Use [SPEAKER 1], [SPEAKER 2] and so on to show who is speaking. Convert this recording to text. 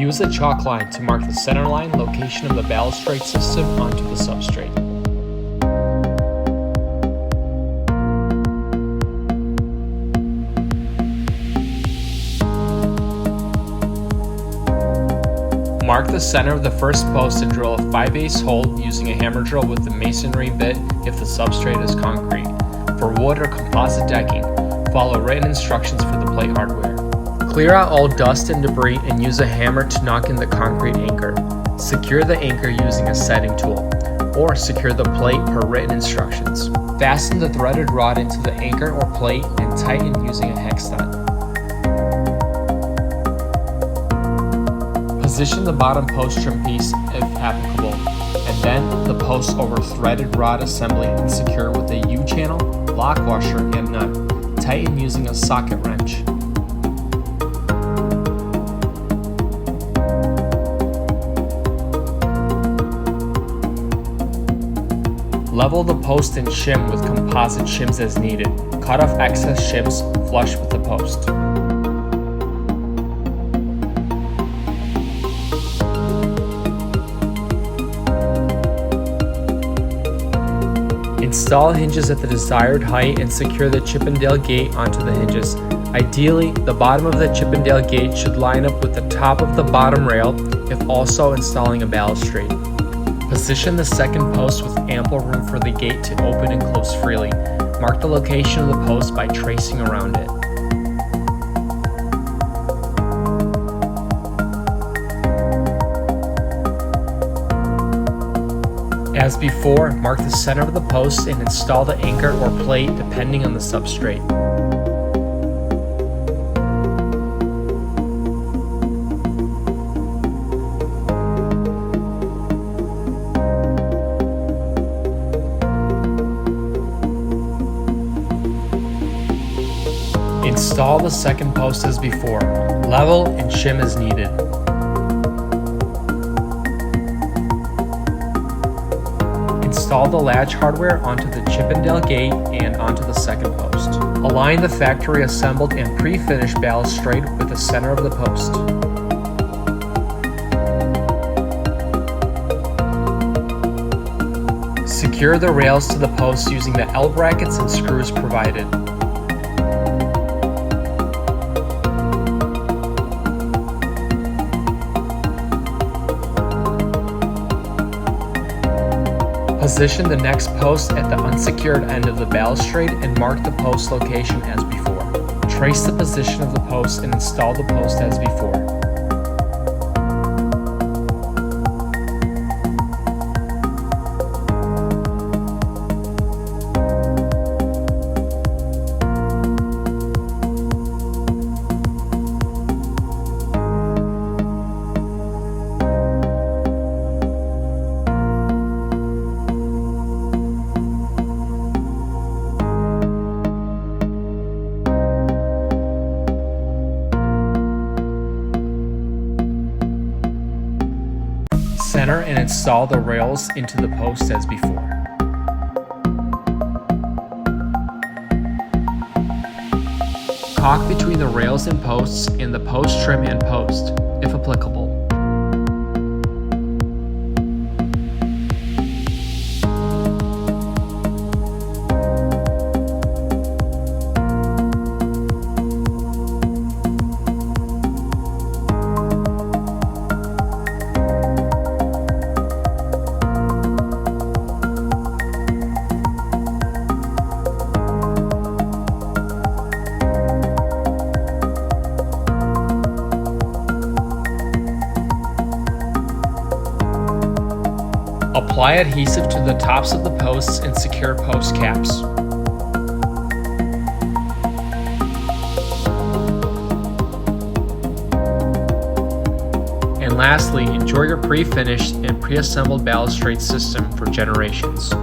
[SPEAKER 1] Use a chalk line to mark the centerline location of the balustrade system onto the substrate. Mark the center of the first post and drill a 5/8 hole using a hammer drill with the masonry bit if the substrate is concrete. For wood or composite decking, follow written instructions for the plate hardware. Clear out all dust and debris and use a hammer to knock in the concrete anchor. Secure the anchor using a setting tool, or secure the plate per written instructions. Fasten the threaded rod into the anchor or plate and tighten using a hex nut. Position the bottom post trim piece if applicable, and then the post over threaded rod assembly and secure with a U-channel, lock washer, and nut. Tighten using a socket wrench. Level the post and shim with composite shims as needed. Cut off excess shims flush with the post. Install hinges at the desired height and secure the Chippendale gate onto the hinges. Ideally, the bottom of the Chippendale gate should line up with the top of the bottom rail if also installing a balustrade. Position the second post with ample room for the gate to open and close freely. Mark the location of the post by tracing around it. As before, mark the center of the post and install the anchor or plate depending on the substrate. Install the second post as before. Level and shim as needed. Install the latch hardware onto the Chippendale gate and onto the second post. Align the factory assembled and pre-finished balustrade with the center of the post. Secure the rails to the post using the L brackets and screws provided. Position the next post at the unsecured end of the balustrade and mark the post location as before. Trace the position of the post and install the post as before. Center and install the rails into the post as before. Caulk between the rails and posts and the post trim and post, if applicable. Apply adhesive to the tops of the posts and secure post caps. And lastly, enjoy your pre-finished and pre-assembled balustrade system for generations.